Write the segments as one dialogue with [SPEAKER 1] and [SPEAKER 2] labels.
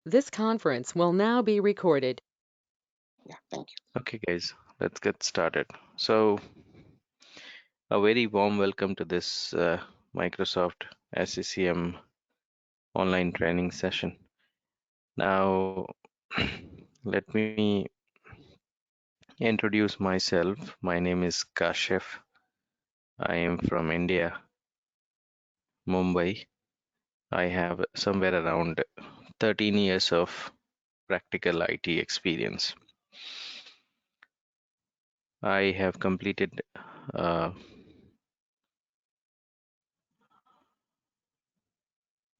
[SPEAKER 1] This conference will now be recorded.
[SPEAKER 2] Yeah, thank you.
[SPEAKER 3] Okay, guys, let's get started. So, a very warm welcome to this Microsoft SCCM online training session. Now, let me introduce myself. My name is Kashif. I am from India, Mumbai. I have somewhere around 13 years of practical IT experience. I have completed uh,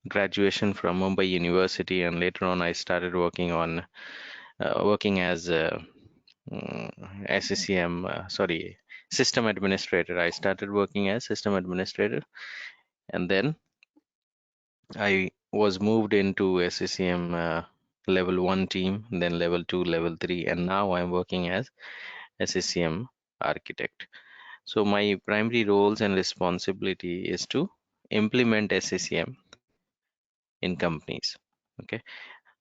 [SPEAKER 3] graduation from Mumbai University, and later on I started working as a SCCM, system administrator. I started working as system administrator, and then I was moved into SCCM level 1 team, then level 2, level 3, and now I'm working as SCCM architect. So my primary roles and responsibility is to implement SCCM in companies. Okay.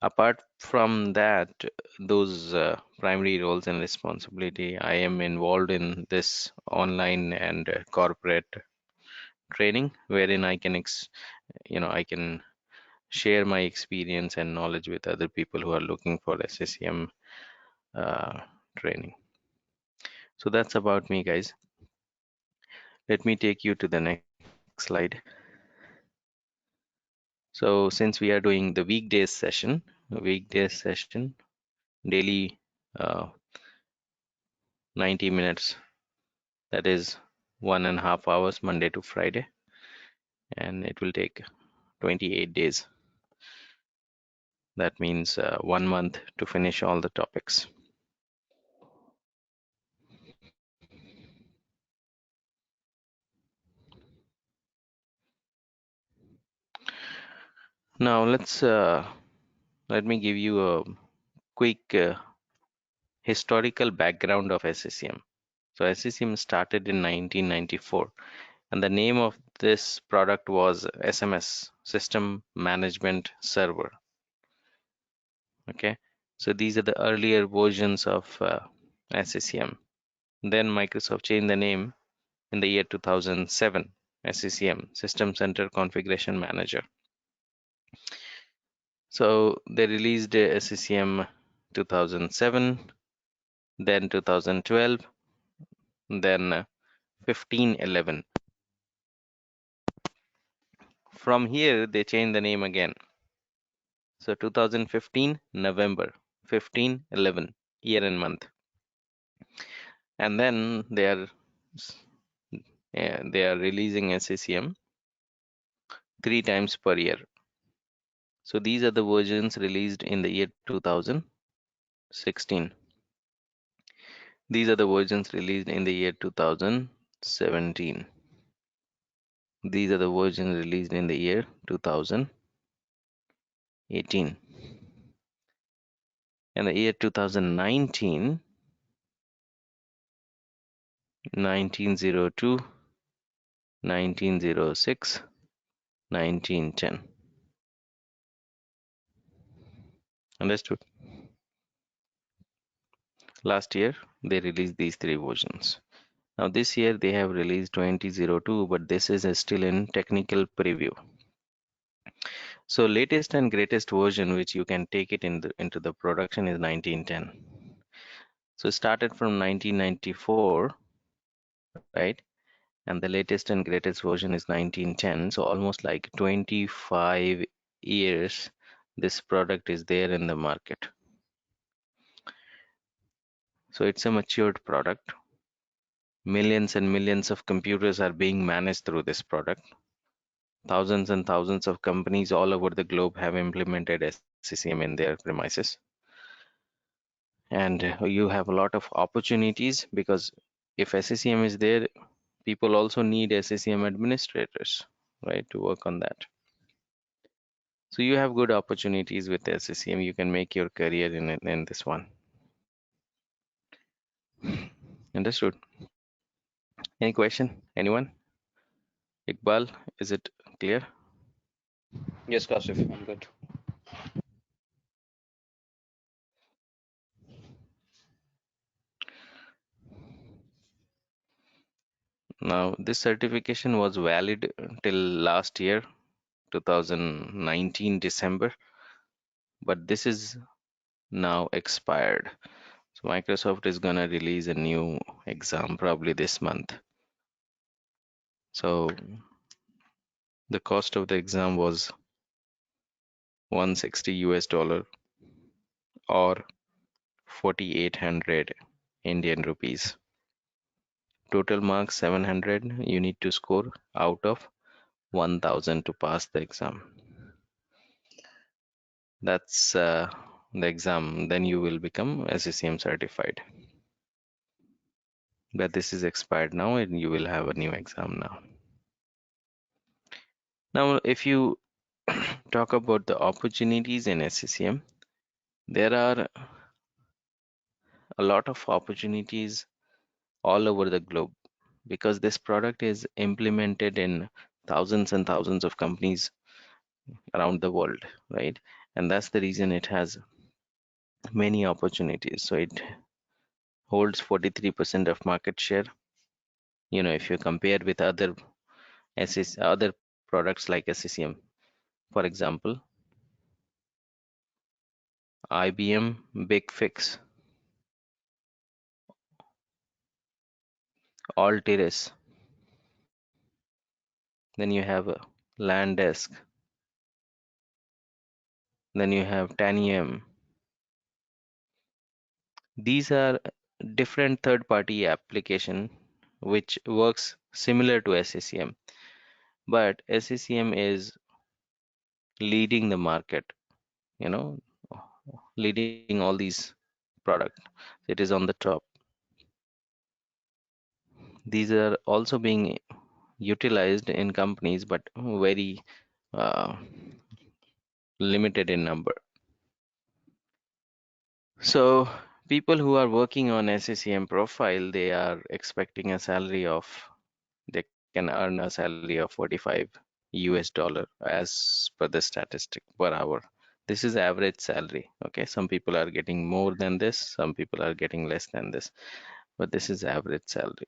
[SPEAKER 3] Apart from that, those primary roles and responsibility, I am involved in this online and corporate training, wherein I can share my experience and knowledge with other people who are looking for SCCM training. So that's about me, guys. Let me take you to the next slide. So since we are doing the weekdays session, daily 90 minutes, that is 1.5 hours, Monday to Friday, and it will take 28 days. That means 1 month to finish all the topics. Now let me give you a quick historical background of SCCM. So SCCM started in 1994, and the name of this product was SMS, System Management Server. Okay, so these are the earlier versions of SCCM. Then Microsoft changed the name in the year 2007, SCCM, System Center Configuration Manager. So they released SCCM 2007, then 2012, then 1511. From here, they changed the name again. So 2015, November, 1511, year and month. And then they are releasing SCCM 3 times per year. So these are the versions released in the year 2016. These are the versions released in the year 2017. These are the versions released in the year 2018. And the year 2019, 1902, 1906, 1910. Understood? Last year, they released these 3 versions. Now this year they have released 2002, but this is still in technical preview. So latest and greatest version which you can take it into the production is 1910. So it started from 1994, right? And the latest and greatest version is 1910. So almost like 25 years this product is there in the market. So it's a matured product. Millions and millions of computers are being managed through this product. Thousands and thousands of companies all over the globe have implemented SCCM in their premises. And you have a lot of opportunities because if SCCM is there, people also need SCCM administrators, right, to work on that. So you have good opportunities with SCCM. You can make your career in this one. Understood? Any question? Anyone? Iqbal, is it clear?
[SPEAKER 2] Yes, Kashif, I'm good.
[SPEAKER 3] Now, this certification was valid till last year, 2019 December, but this is now expired. So Microsoft is gonna release a new exam probably this month. So the cost of the exam was 160 US dollar or 4,800 Indian rupees. Total marks 700. You need to score out of 1,000 to pass the exam. That's the exam. Then you will become SCCM certified. But this is expired now, and you will have a new exam now. Now, if you talk about the opportunities in SCCM, there are a lot of opportunities all over the globe because this product is implemented in thousands and thousands of companies around the world, right? And that's the reason it has many opportunities. So it holds 43% of market share. You know, if you compare with other other products like SCCM, for example, IBM Big Fix, Altiris, then you have Landesk, then you have Tanium. These are different third-party application which works similar to SCCM, but SCCM is leading the market, you know, leading all these product. It is on the top. These are also being utilized in companies, but very uh, limited in number. So people who are working on SCCM profile, they are expecting a salary of, they can earn a salary of 45 US dollar as per the statistic per hour. This is average salary. Okay, some people are getting more than this, some people are getting less than this, but this is average salary.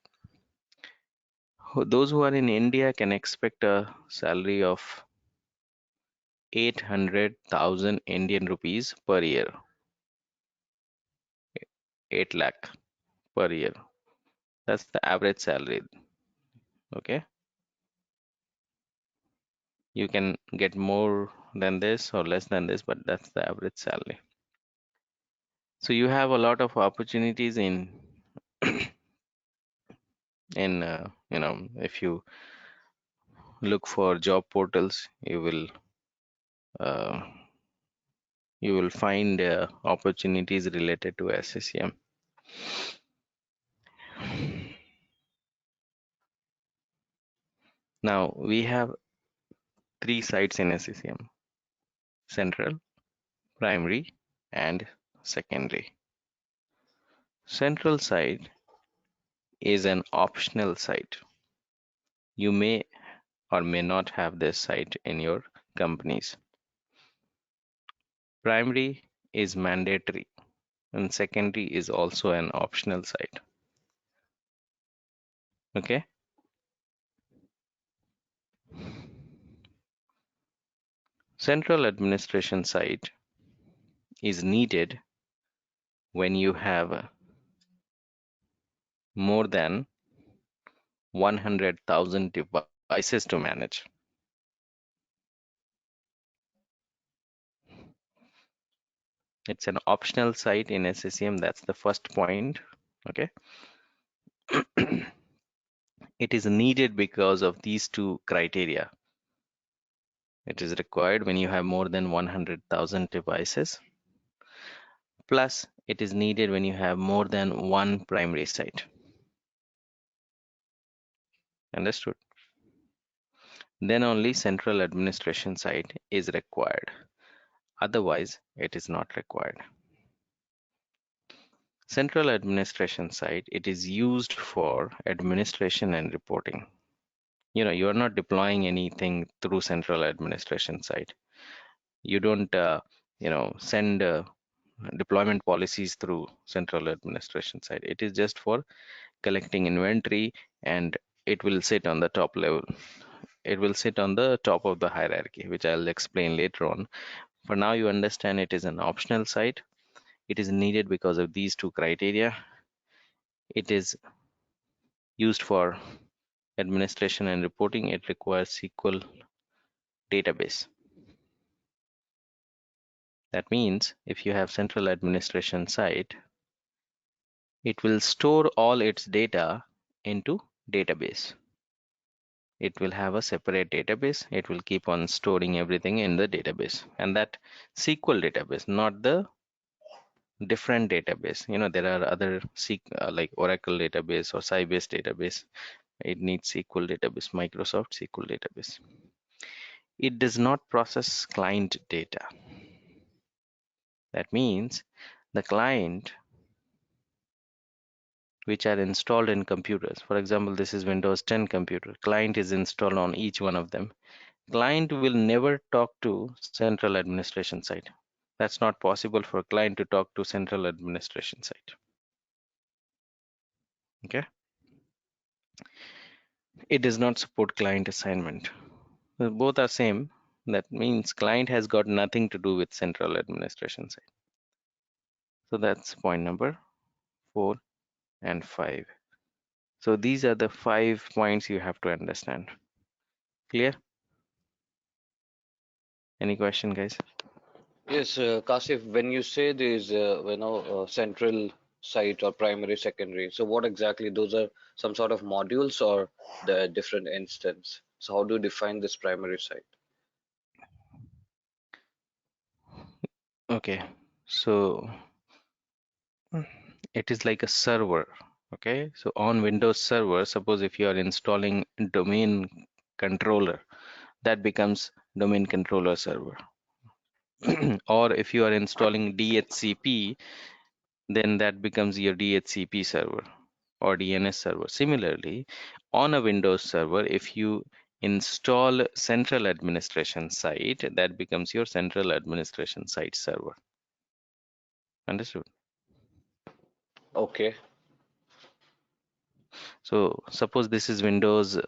[SPEAKER 3] Those who are in India can expect a salary of 800,000 Indian rupees per year, 8 lakh per year. That's the average salary. Okay, you can get more than this or less than this, but that's the average salary. So you have a lot of opportunities in you know, if you look for job portals, uh, you will find opportunities related to SCCM. Now we have three sites in SCCM: central, primary, and secondary. Central site is an optional site. You may or may not have this site in your companies. Primary is mandatory, and secondary is also an optional site. Okay. Central administration site is needed when you have more than 100,000 devices to manage. It's an optional site in SCCM. That's the first point. Okay. It is needed because of these two criteria. It is required when you have more than 100,000 devices. Plus, it is needed when you have more than one primary site. Understood? Then only central administration site is required. Otherwise, it is not required. Central administration site, it is used for administration and reporting. You know, you are not deploying anything through central administration site. You don't, send deployment policies through central administration site. It is just for collecting inventory and it will sit on the top level. It will sit on the top of the hierarchy, which I'll explain later on. For now, you understand it is an optional site. It is needed because of these two criteria. It is used for administration and reporting. It requires SQL database. That means if you have central administration site, it will store all its data into database. It will have a separate database. It will keep on storing everything in the database, and that SQL database, not the different database. There are other like Oracle database or Sybase database. It needs SQL database, Microsoft SQL database. It does not process client data. That means the client which are installed in computers. For example, this is Windows 10 computer. Client is installed on each one of them. Client will never talk to central administration site. That's not possible for a client to talk to central administration site. Okay. It does not support client assignment. Both are same. That means client has got nothing to do with central administration site. So that's point number 4 and 5. So these are the 5 points you have to understand. Clear? Any question, guys?
[SPEAKER 4] Yes, Kasif, when you say these, central site or primary, secondary, so what exactly those are some sort of modules or the different instance? So how do you define this primary site?
[SPEAKER 3] Okay. So it is like a server. Okay. So on Windows Server, suppose if you are installing domain controller, that becomes domain controller server. Or if you are installing DHCP, then that becomes your DHCP server or DNS server. Similarly, on a Windows server, if you install central administration site, that becomes your central administration site server. Understood?
[SPEAKER 4] Okay.
[SPEAKER 3] So suppose this is Windows,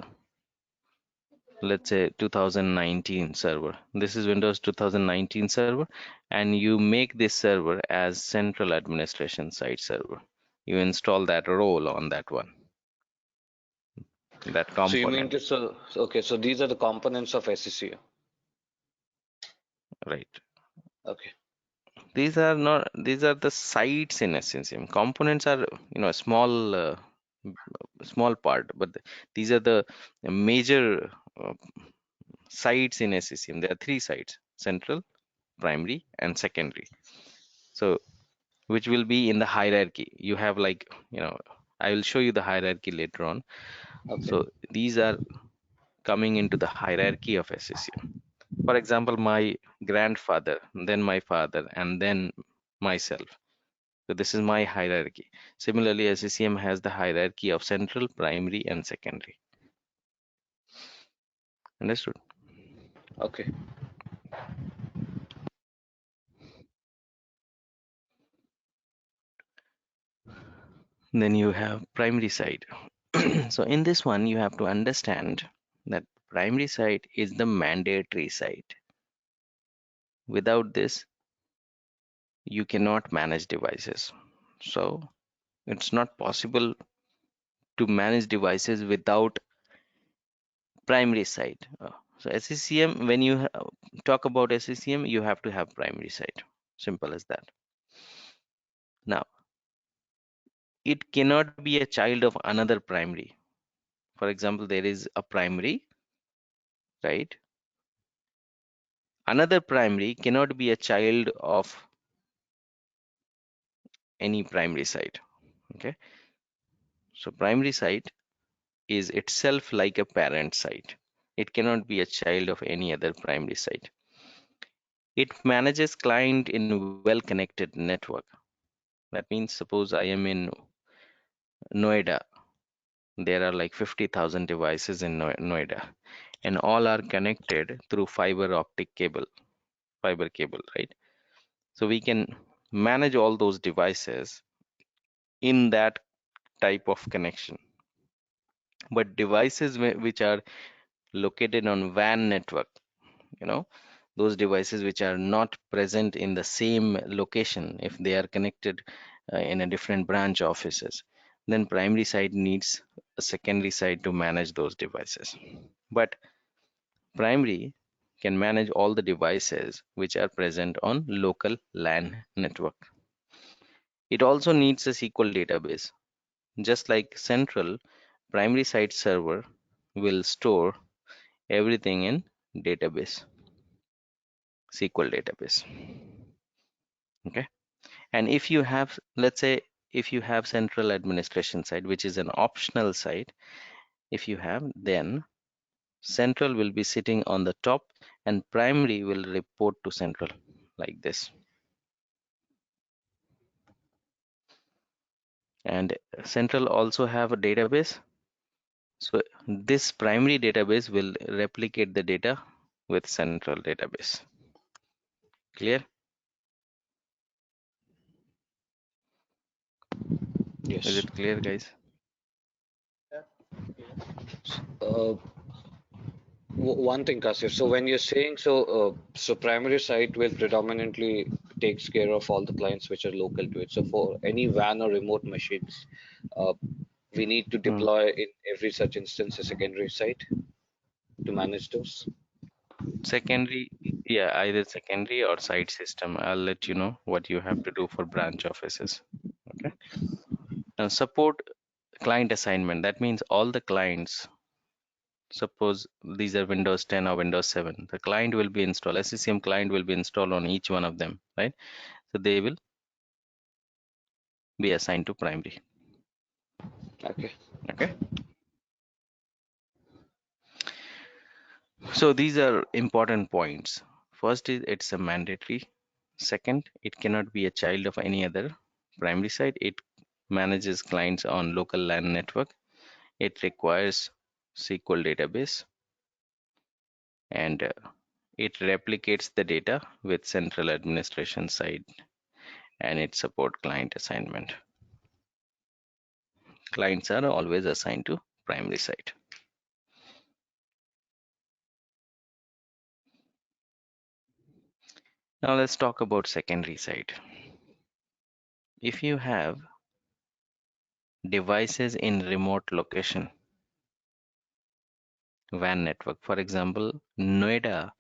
[SPEAKER 3] let's say 2019 server. This is Windows 2019 server, and you make this server as central administration site server. You install that role on that one, that
[SPEAKER 4] So you mean
[SPEAKER 3] component,
[SPEAKER 4] to okay, so these are the components of SCCM.
[SPEAKER 3] right?
[SPEAKER 4] Okay.
[SPEAKER 3] These are the sites in SCCM. Components are, a small part, but these are the major sites in SCCM. There are 3 sites: central, primary, and secondary. So which will be in the hierarchy. You have like, I will show you the hierarchy later on.
[SPEAKER 4] Okay.
[SPEAKER 3] So these are coming into the hierarchy of SCCM. For example, my grandfather, then my father, and then myself. So this is my hierarchy. Similarly, SCCM has the hierarchy of central, primary, and secondary. Understood?
[SPEAKER 4] Okay.
[SPEAKER 3] Then you have primary side. So in this one, you have to understand that primary site is the mandatory site. Without this, you cannot manage devices. So it's not possible to manage devices without primary site. So SCCM, when you talk about SCCM, you have to have primary site. Simple as that. Now, it cannot be a child of another primary. For example, there is a primary, right? Another primary cannot be a child of any primary site. Okay. So primary site is itself like a parent site. It cannot be a child of any other primary site. It manages client in well-connected network. That means suppose I am in Noida. There are like 50,000 devices in Noida, and all are connected through fiber cable, right? So we can manage all those devices in that type of connection. But devices which are located on WAN network, you know, those devices which are not present in the same location, if they are connected in a different branch offices, then primary site needs a secondary site to manage those devices. But primary can manage all the devices which are present on local LAN network. It also needs a SQL database. Just like central, primary site server will store everything in database, SQL database. Okay. And if you have, let's say, if you have central administration site, which is an optional site, if you have, then central will be sitting on the top and primary will report to central like this. And central also have a database. So this primary database will replicate the data with central database. Clear? Is
[SPEAKER 4] Yes.
[SPEAKER 3] it clear, guys?
[SPEAKER 4] Uh, One thing, Kasif. So when you're saying so primary site will predominantly takes care of all the clients which are local to it. So for any WAN or remote machines, uh, we need to
[SPEAKER 3] Hmm.
[SPEAKER 4] deploy in every such instance a secondary site to manage those.
[SPEAKER 3] Secondary, yeah, either secondary or site system. I'll let you know what you have to do for branch offices. Okay. Now support client assignment. That means all the clients, suppose these are Windows 10 or Windows 7, the client will be installed, SCCM client will be installed on each one of them, right? So they will be assigned to primary.
[SPEAKER 4] Okay.
[SPEAKER 3] Okay. So these are important points. First is it's a mandatory. Second, it cannot be a child of any other primary site. It manages clients on local LAN network. It requires SQL database, and it replicates the data with central administration side, and it support client assignment. Clients are always assigned to primary site. Now let's talk about secondary site. If you have devices in remote location, WAN network, for example, Noida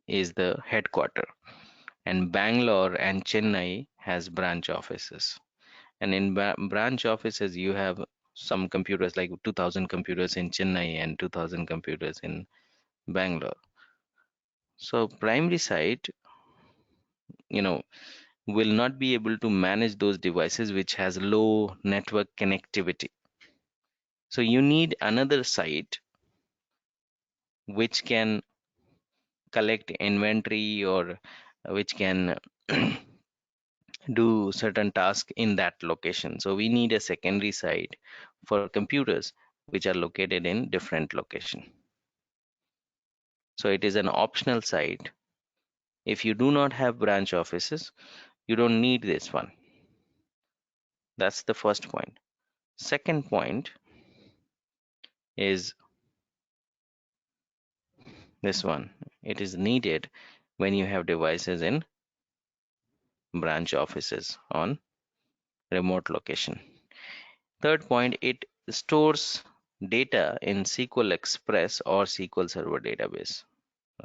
[SPEAKER 3] is the headquarter, and Bangalore and Chennai has branch offices. And in branch offices, you have some computers, like 2000 computers in Chennai and 2000 computers in Bangalore. So primary site, you know, will not be able to manage those devices which has low network connectivity. So you need another site which can collect inventory, or which can do certain tasks in that location. So we need a secondary site for computers which are located in different location. So it is an optional site. If you do not have branch offices, you don't need this one. That's the first point. Second point is this one. It is needed when you have devices in branch offices on remote location. Third point, it stores data in SQL Express or SQL Server database.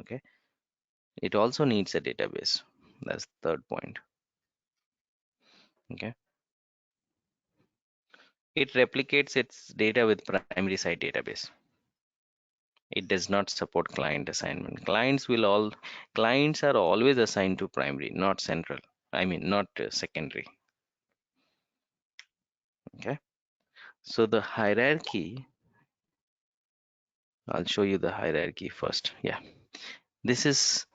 [SPEAKER 3] Okay. It also needs a database. That's the third point. Okay. It replicates its data with primary site database. It does not support client assignment. Clients are always assigned to primary, not central. I mean, not secondary. Okay. So the hierarchy, I'll show you the hierarchy first. Yeah. This is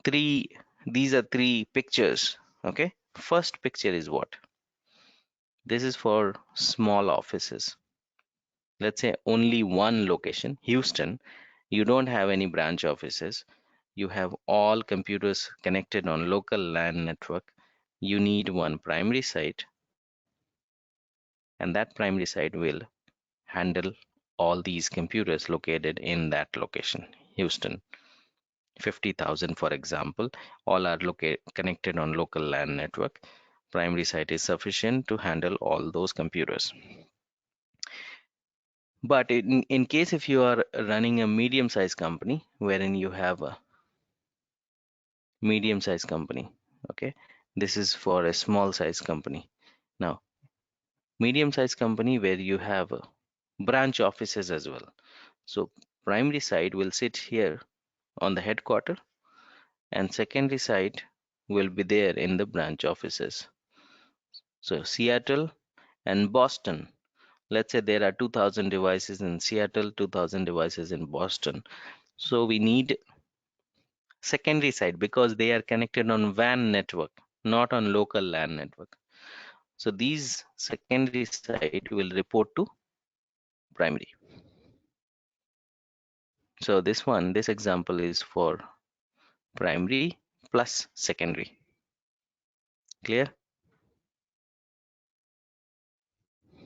[SPEAKER 3] three, these are three pictures. Okay. First picture is what? This is for small offices. Let's say only one location, Houston. You don't have any branch offices. You have all computers connected on local LAN network. You need one primary site, and that primary site will handle all these computers located in that location. Houston, 50,000 for example, all are connected on local LAN network. Primary site is sufficient to handle all those computers. But in case if you are running a medium-sized company, wherein you have a medium-sized company, okay, this is for a small-sized company. Now, medium-sized company where you have branch offices as well. So primary site will sit here on the headquarter, and secondary site will be there in the branch offices. So Seattle and Boston. Let's say there are 2,000 devices in Seattle, 2,000 devices in Boston. So we need secondary site because they are connected on WAN network, not on local LAN network. So these secondary site will report to primary. So this example is for primary plus secondary. Clear?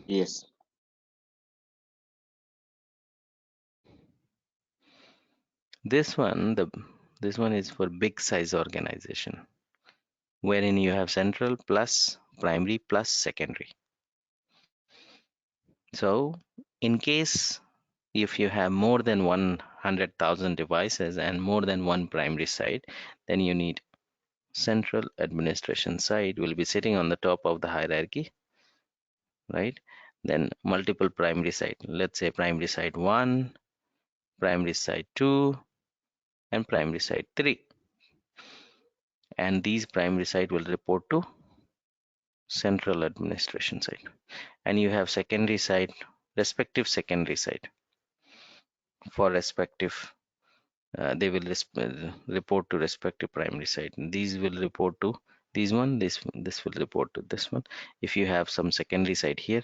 [SPEAKER 2] Yes.
[SPEAKER 3] This one is for big size organization, wherein you have central plus primary plus secondary. So in case if you have more than 100,000 devices and more than one primary site, then you need central administration site will be sitting on the top of the hierarchy, right? Then multiple primary site, let's say primary site 1, primary site 2, and primary site 3. And these primary site will report to central administration site. And you have secondary site, respective secondary site for respective they will report to respective primary site. These will report to this one, this will report to this one. If you have some secondary site here,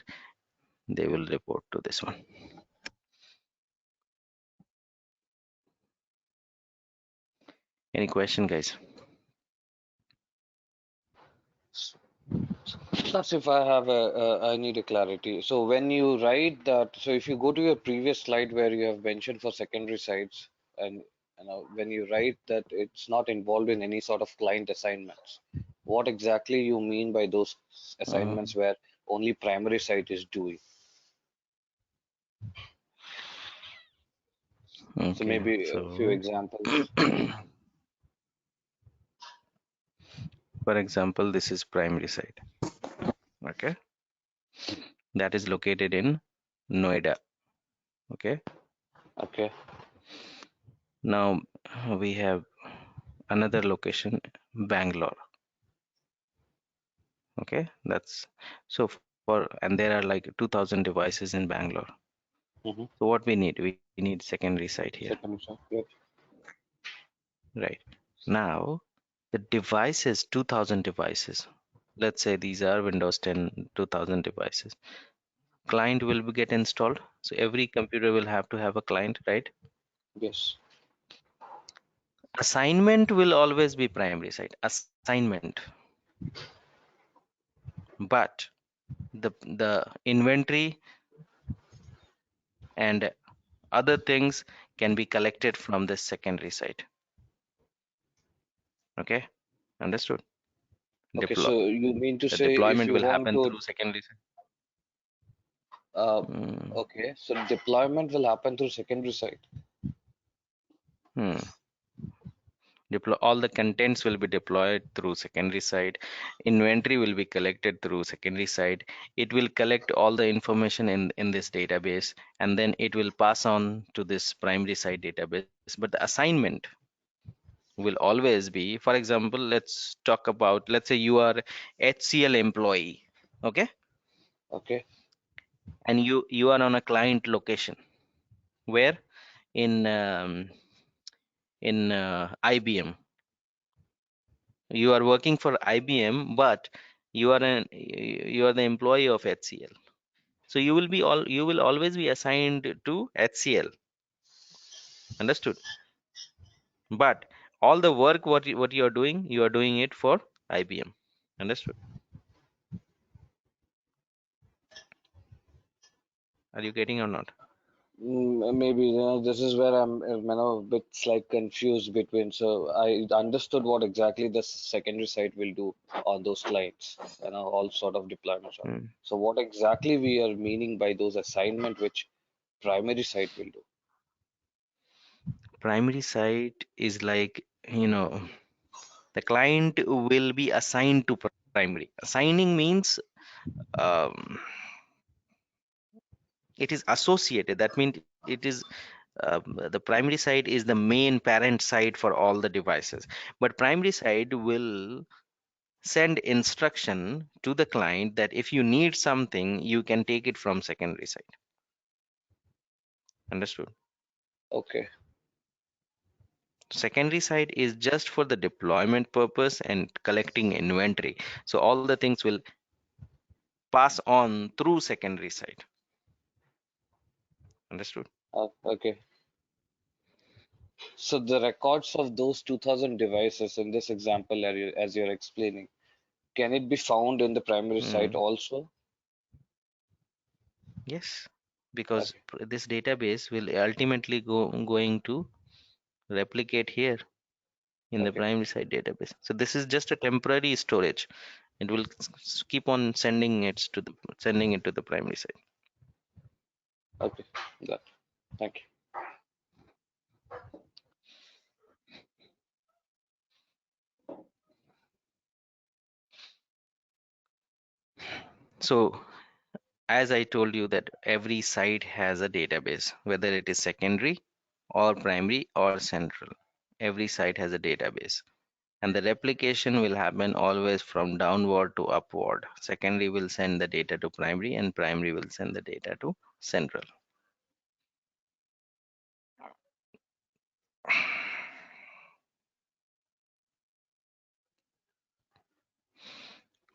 [SPEAKER 3] they will report to this one. Any question, guys?
[SPEAKER 4] That's if I have I need a clarity. So when you write that, so if you go to your previous slide where you have mentioned for secondary sites, and when you write that it's not involved in any sort of client assignments, what exactly you mean by those assignments where only primary site is doing? So
[SPEAKER 3] Okay,
[SPEAKER 4] maybe a few
[SPEAKER 3] so
[SPEAKER 4] examples.
[SPEAKER 3] for example, this is primary site. Okay, that is located in Noida. Okay,
[SPEAKER 4] Okay.
[SPEAKER 3] now we have another location, Bangalore. Okay, that's so for, and there are like 2,000 devices in Bangalore.
[SPEAKER 4] Mm-hmm.
[SPEAKER 3] So what we need secondary site here,
[SPEAKER 4] Secondary site. Yes.
[SPEAKER 3] right? Now the devices, 2,000 devices. Let's say these are Windows 10, 2,000 devices. Client will be get installed. So every computer will have to have a client, right?
[SPEAKER 4] Yes.
[SPEAKER 3] Assignment will always be primary site, assignment. But the inventory and other things can be collected from the secondary site. Okay, understood?
[SPEAKER 4] Okay.
[SPEAKER 3] Deploy.
[SPEAKER 4] So you mean to
[SPEAKER 3] The
[SPEAKER 4] say if
[SPEAKER 3] deployment
[SPEAKER 4] you
[SPEAKER 3] will
[SPEAKER 4] want
[SPEAKER 3] happen
[SPEAKER 4] to,
[SPEAKER 3] through secondary site.
[SPEAKER 4] uh,
[SPEAKER 3] Hmm.
[SPEAKER 4] okay, so deployment will happen through secondary site.
[SPEAKER 3] Hmm. Deploy all the contents will be deployed through secondary site. Inventory will be collected through secondary site. It will collect all the information in this database, and then it will pass on to this primary site database. But the assignment will always be, for example, let's talk about, let's say you are HCL employee, okay,
[SPEAKER 4] Okay.
[SPEAKER 3] and you are on a client location where in IBM. You are working for IBM, but you are the employee of HCL. So you will always be assigned to HCL. Understood? But all the work what you are doing it for IBM. Understood? Are you getting or not?
[SPEAKER 4] Maybe this is where I'm a bit like confused between. So I understood what exactly the secondary site will do on those clients, all sort of deployments.
[SPEAKER 3] Hmm.
[SPEAKER 4] So what exactly we are meaning by those assignment which primary site will do?
[SPEAKER 3] Primary site is like, the client will be assigned to primary. Assigning means um, it is associated. That means it is the primary site is the main parent site for all the devices. But primary site will send instruction to the client that if you need something, you can take it from secondary site. Understood?
[SPEAKER 4] Okay,
[SPEAKER 3] Secondary site is just for the deployment purpose and collecting inventory. So all the things will pass on through secondary site. Understood?
[SPEAKER 4] okay. So the records of those 2000 devices in this example, as you're explaining, can it be found in the primary site
[SPEAKER 3] Mm,
[SPEAKER 4] also?
[SPEAKER 3] yes, because
[SPEAKER 4] Okay,
[SPEAKER 3] this database will ultimately going to replicate here in the
[SPEAKER 4] okay,
[SPEAKER 3] primary site database. So this is just a temporary storage. It will keep on sending it to the primary site.
[SPEAKER 4] okay. Got it. Thank you.
[SPEAKER 3] So as I told you that every site has a database, whether it is secondary or primary or central. Every site has a database. And the replication will happen always from downward to upward. Secondary will send the data to primary and primary will send the data to central.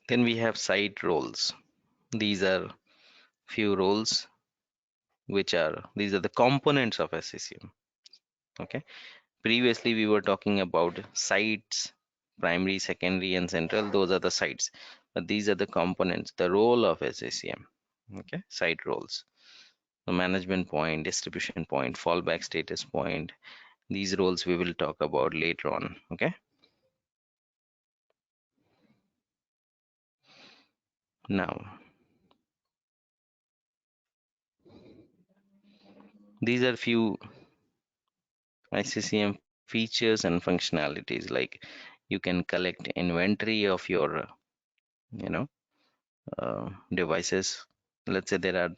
[SPEAKER 3] Then we have site roles. These are few roles these are the components of SCCM. Okay. Previously we were talking about sites, primary, secondary, and central. Those are the sites. But these are the components, the role of SCCM. Okay, site roles. The management point, distribution point, fallback status point. These roles we will talk about later on. Okay. Now, these are few SCCM features and functionalities, like you can collect inventory of your, you know, devices. Let's say there are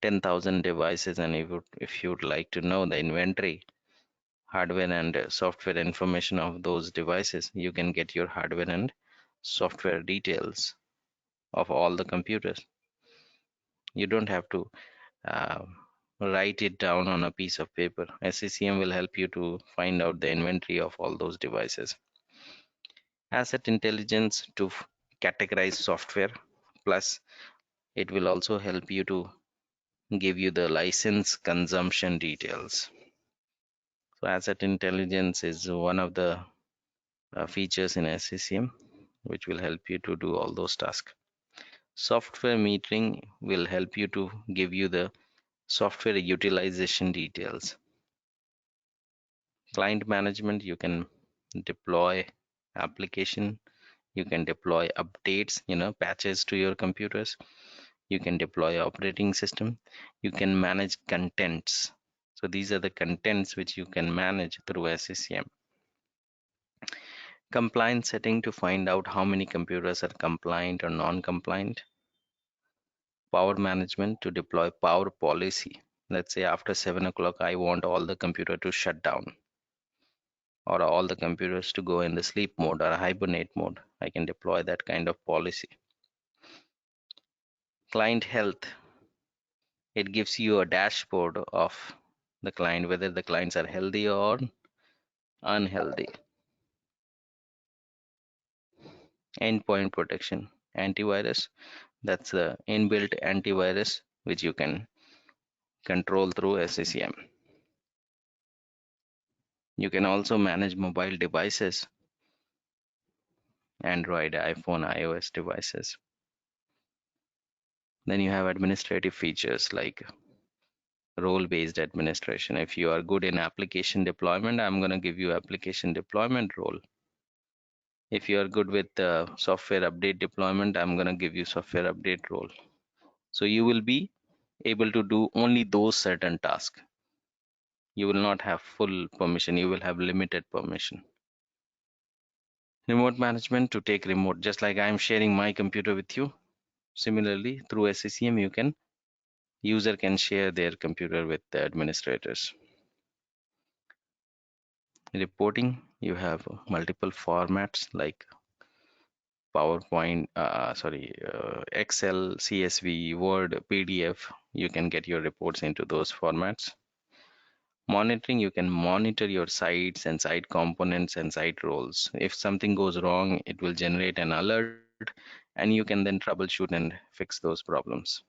[SPEAKER 3] 10,000 devices, and if you'd like to know the inventory, hardware and software information of those devices, you can get your hardware and software details of all the computers. You don't have to uh, write it down on a piece of paper. SCCM will help you to find out the inventory of all those devices. Asset intelligence to categorize software, plus it will also help you to give you the license consumption details. So asset intelligence is one of the features in SCCM which will help you to do all those tasks. Software metering will help you to give you the software utilization details. Client management, you can deploy application, you can deploy updates, patches to your computers, you can deploy operating system, you can manage contents. So these are the contents which you can manage through SCCM. Compliance setting to find out how many computers are compliant or non-compliant. Power management to deploy power policy. Let's say after 7 o'clock, I want all the computer to shut down, or all the computers to go in the sleep mode or hibernate mode. I can deploy that kind of policy. Client health. It gives you a dashboard of the client, whether the clients are healthy or unhealthy. Endpoint protection. Antivirus. That's the inbuilt antivirus which you can control through SCCM. You can also manage mobile devices, Android, iPhone, iOS devices. Then you have administrative features like role-based administration. If you are good in application deployment, I'm going to give you application deployment role. If you are good with software update deployment, I'm going to give you software update role. So you will be able to do only those certain tasks. You will not have full permission. You will have limited permission. Remote management, to take remote, just like I'm sharing my computer with you. Similarly, through SCCM, user can share their computer with the administrators. Reporting, you have multiple formats like PowerPoint, Excel, CSV, Word, PDF. You can get your reports into those formats. Monitoring, you can monitor your sites and site components and site roles. If something goes wrong, it will generate an alert and you can then troubleshoot and fix those problems.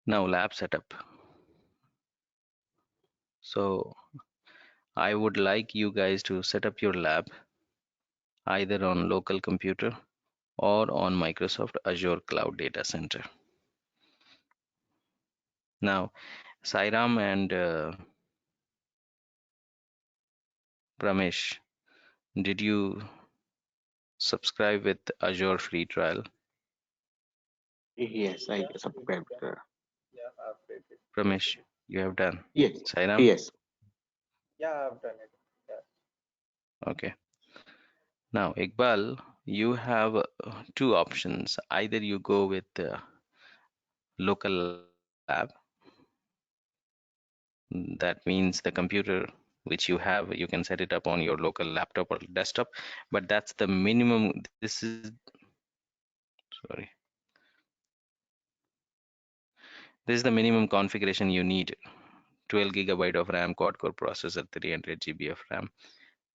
[SPEAKER 3] Now lab setup. So I would like you guys to set up your lab either on local computer or on Microsoft Azure Cloud Data Center. Now, Sairam and Pramesh, did you subscribe with Azure free trial?
[SPEAKER 2] Yes, I subscribed.
[SPEAKER 3] Pramesh, you have done.
[SPEAKER 2] Yes,
[SPEAKER 3] Sairam?
[SPEAKER 2] yes.
[SPEAKER 5] Yeah, I've done it. Yeah.
[SPEAKER 3] Okay. Now, Iqbal, you have two options. Either you go with local lab, that means the computer which you have, you can set it up on your local laptop or desktop, but that's the minimum. This is, sorry, this is the minimum configuration you need. 12 gigabyte of RAM, quad-core processor, 300 GB of RAM,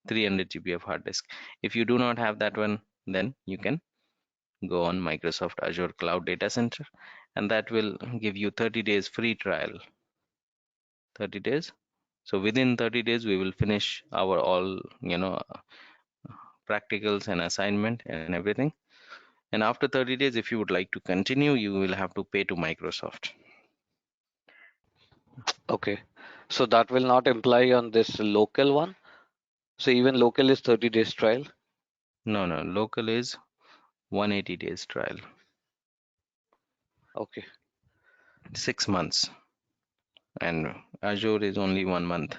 [SPEAKER 3] 300 GB of hard disk. If you do not have that one, then you can go on Microsoft Azure Cloud Data Center, and that will give you 30 days free trial. 30 days. So within 30 days, we will finish our all, practicals and assignment and everything. And after 30 days, if you would like to continue, you will have to pay to Microsoft.
[SPEAKER 4] Okay. So that will not imply on this local one. So even local is 30 days trial.
[SPEAKER 3] No, local is 180 days trial.
[SPEAKER 4] Okay.
[SPEAKER 3] 6 months. And Azure is only 1 month.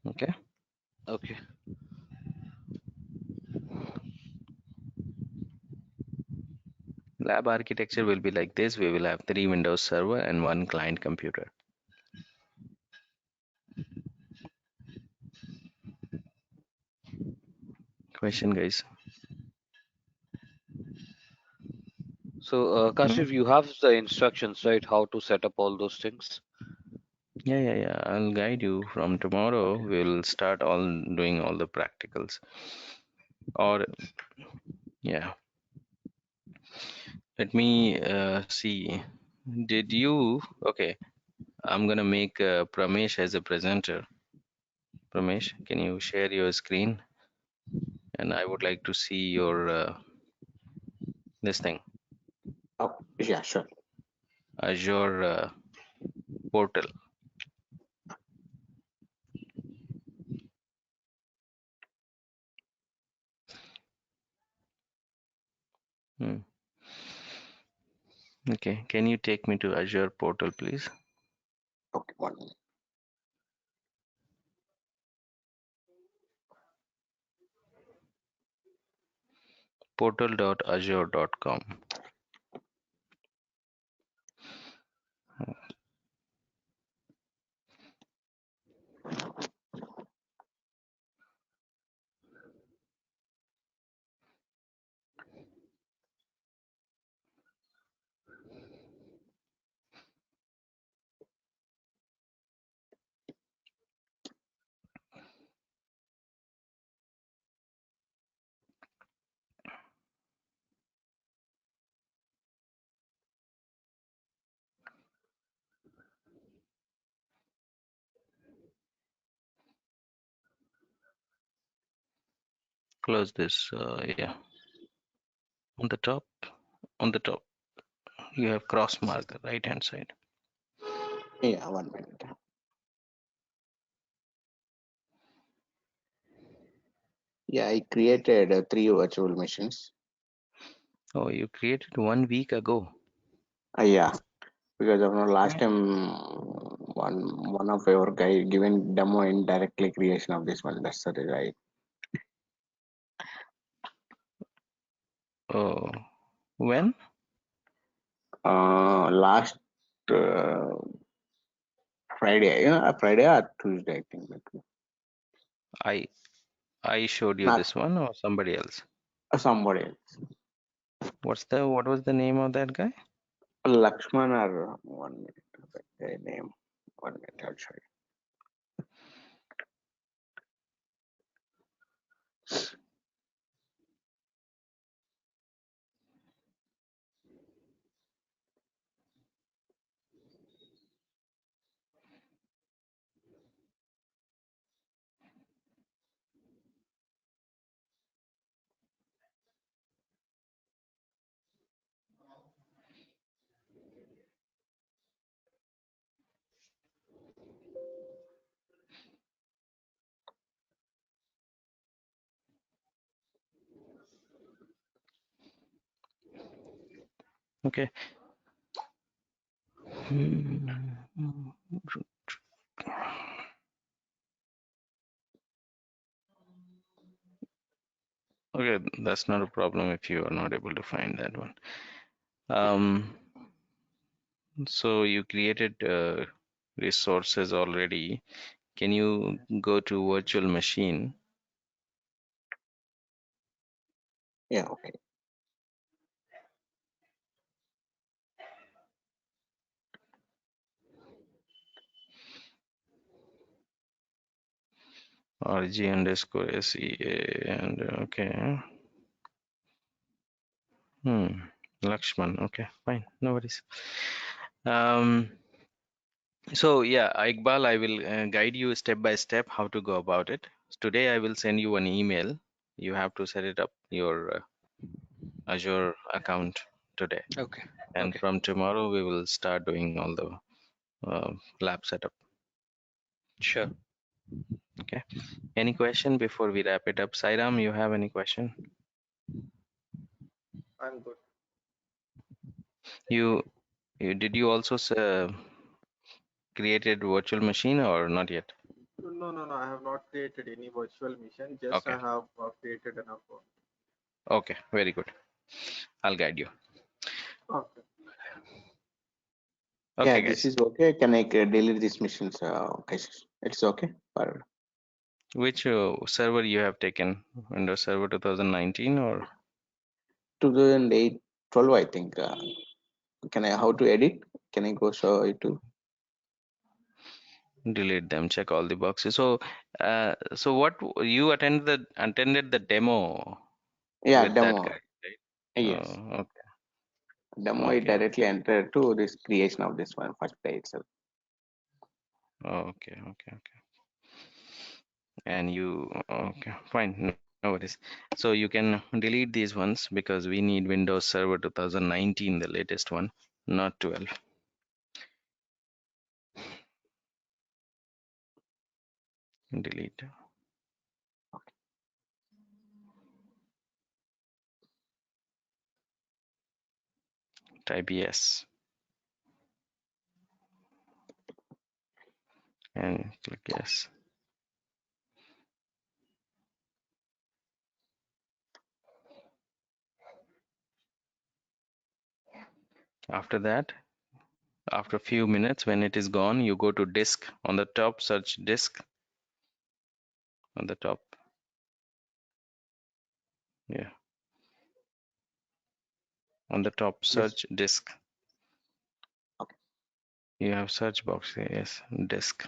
[SPEAKER 3] Okay.
[SPEAKER 4] Okay.
[SPEAKER 3] Lab architecture will be like this. We will have 3 Windows server and 1 client computer. Question, guys?
[SPEAKER 4] So
[SPEAKER 3] Hmm?
[SPEAKER 4] Kashif, you have the instructions, right? How to set up all those things.
[SPEAKER 3] Yeah. I'll guide you. From tomorrow,
[SPEAKER 4] Okay.
[SPEAKER 3] we'll start doing all the practicals. Or, yeah. Let me see. Did you? Okay. I'm gonna make Pramesh as a presenter. Pramesh, can you share your screen? And I would like to see your this thing,
[SPEAKER 2] Oh, yeah, sure.
[SPEAKER 3] Azure portal. Hmm. Okay, can you take me to Azure portal, please?
[SPEAKER 2] Okay, one minute.
[SPEAKER 3] Portal.azure.com. Close this. Yeah. On the top, on the top, you have cross marker, right hand side.
[SPEAKER 2] Yeah, 1 minute. Yeah, I created 3 virtual machines.
[SPEAKER 3] Oh, you created 1 week ago.
[SPEAKER 2] Yeah, because of last time one of our guy given demo in directly creation of this one. That's the right.
[SPEAKER 3] Oh, when?
[SPEAKER 2] Last Friday, Friday or Tuesday, I think.
[SPEAKER 3] I showed you
[SPEAKER 2] Not
[SPEAKER 3] this one or somebody else?
[SPEAKER 2] somebody else.
[SPEAKER 3] What was the name of that guy?
[SPEAKER 2] Lakshman or 1 minute. The name 1 minute. I'll show you.
[SPEAKER 3] Okay. Okay, that's not a problem if you are not able to find that one. So you created resources already. Can you go to virtual machine?
[SPEAKER 2] Yeah, okay.
[SPEAKER 3] RG_SEA and okay. Lakshman. Okay, fine, no worries. So yeah, Iqbal, I will guide you step by step how to go about it. Today I will send you an email. You have to set it up your Azure account today,
[SPEAKER 4] Okay.
[SPEAKER 3] and
[SPEAKER 4] Okay.
[SPEAKER 3] from tomorrow we will start doing all the lab setup.
[SPEAKER 4] Sure.
[SPEAKER 3] Okay. Any question before we wrap it up? Sairam, you have any question?
[SPEAKER 5] I'm good.
[SPEAKER 3] You did you also created virtual machine or not yet?
[SPEAKER 5] No, no, no. I have not created any virtual machine. Just
[SPEAKER 3] Okay.
[SPEAKER 5] I have created an account.
[SPEAKER 3] Okay. Very good. I'll guide you.
[SPEAKER 5] Okay.
[SPEAKER 2] Yeah,
[SPEAKER 3] Okay,
[SPEAKER 2] this
[SPEAKER 3] guys.
[SPEAKER 2] is okay. Can I delete these machines? Okay, it's okay. Or
[SPEAKER 3] Which server you have taken? Windows Server 2019 or
[SPEAKER 2] 2008, 12, I think. Can I how to edit? Can I go show it to?
[SPEAKER 3] delete them? Check all the boxes. So, so what you attended the demo
[SPEAKER 2] Yeah,
[SPEAKER 3] with that
[SPEAKER 2] demo.
[SPEAKER 3] guy, right?
[SPEAKER 2] Yes,
[SPEAKER 3] Oh,
[SPEAKER 2] demo. I
[SPEAKER 3] okay,
[SPEAKER 2] directly enter to this creation of this one first day itself.
[SPEAKER 3] okay. And you, okay, fine, no worries. So you can delete these ones because we need Windows Server 2019, the latest one, not 12. Delete. Type yes and click yes. After that, after a few minutes, when it is gone, you go to disk on the top, search disk on the top. Yeah, on the top,
[SPEAKER 2] Yes.
[SPEAKER 3] search disk.
[SPEAKER 2] Okay.
[SPEAKER 3] You have search box here. Yes, disk.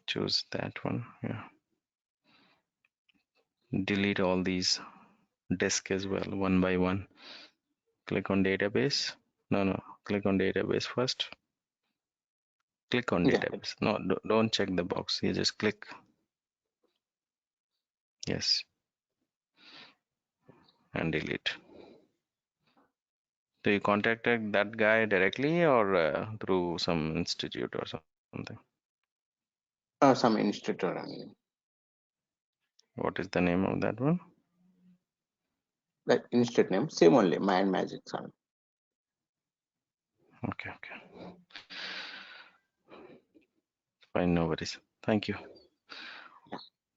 [SPEAKER 3] Choose that one. Yeah. Delete all these disk as well, one by one. Click on database. No. Click on database first. Click on
[SPEAKER 2] Yeah.
[SPEAKER 3] database. No, don't check the box. You just click. Yes. and delete. Do you contacted that guy directly or through some institute or something?
[SPEAKER 2] Some institute only.
[SPEAKER 3] What is the name of that one?
[SPEAKER 2] That institute name, same only, Mind Magic Son.
[SPEAKER 3] Okay. Fine, no worries. Thank you.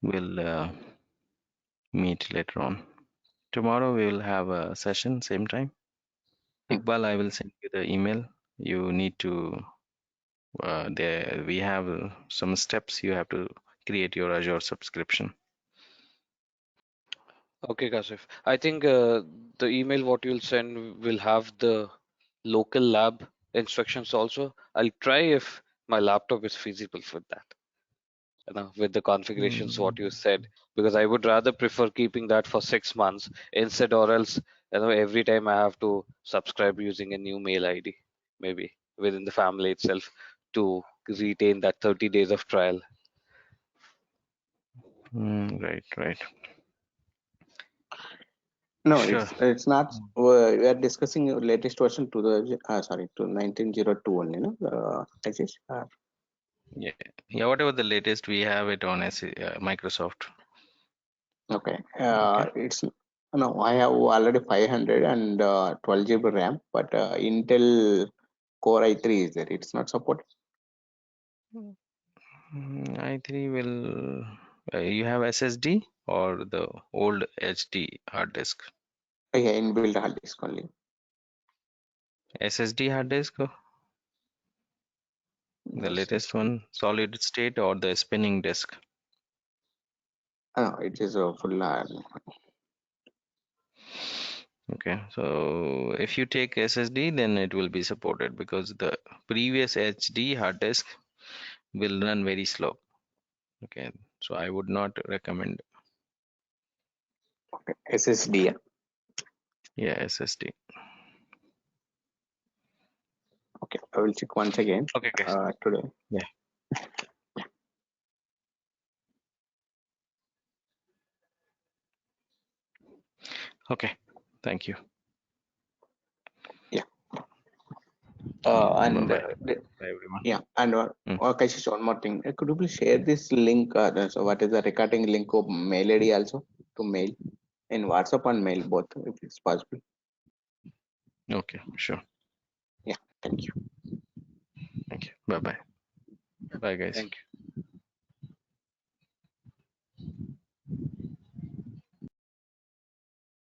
[SPEAKER 3] We'll meet later on. Tomorrow we will have a session, same time. Iqbal, I will send you the email. You need to, we have some steps. You have to create your Azure subscription.
[SPEAKER 4] Okay, Kasif. I think the email what you'll send will have the local lab instructions also. I'll try if my laptop is feasible for that, with the configurations what you said, because I would rather prefer keeping that for 6 months instead, or else every time I have to subscribe using a new mail ID, maybe within the family itself, to retain that 30 days of trial.
[SPEAKER 3] Right.
[SPEAKER 2] No,
[SPEAKER 3] Sure.
[SPEAKER 2] it's not. We are discussing latest version to the to 1902 only, no?
[SPEAKER 3] Yeah. Whatever the latest, we have it on Microsoft.
[SPEAKER 2] Okay.
[SPEAKER 3] Okay.
[SPEAKER 2] It's no. I have already 500 and 12 GB RAM, but Intel Core i3 is there. It's not supported.
[SPEAKER 3] i3 will. You have SSD or the old HD hard disk?
[SPEAKER 2] Yeah, inbuilt hard disk only.
[SPEAKER 3] SSD hard disk, the latest
[SPEAKER 2] SSD.
[SPEAKER 3] one, solid state or the spinning disk?
[SPEAKER 2] No, it is a full.
[SPEAKER 3] Okay, so if you take SSD, then it will be supported because the previous HD hard disk will run very slow. Okay, so I would not recommend.
[SPEAKER 2] Okay, SSD.
[SPEAKER 3] Yeah, SSD.
[SPEAKER 2] Okay, I will check once again.
[SPEAKER 3] Okay, guys.
[SPEAKER 2] Today.
[SPEAKER 3] Yeah. Okay, thank you.
[SPEAKER 2] Yeah. And
[SPEAKER 3] Bye everyone.
[SPEAKER 2] yeah, and Kashish, one more thing. Could you please share this link? So what is the recording link of mail ID also to mail in WhatsApp and mail both, if it's possible.
[SPEAKER 3] Okay, sure.
[SPEAKER 2] Yeah, thank you.
[SPEAKER 3] Thank you. Bye. Bye, guys.
[SPEAKER 4] Thank you.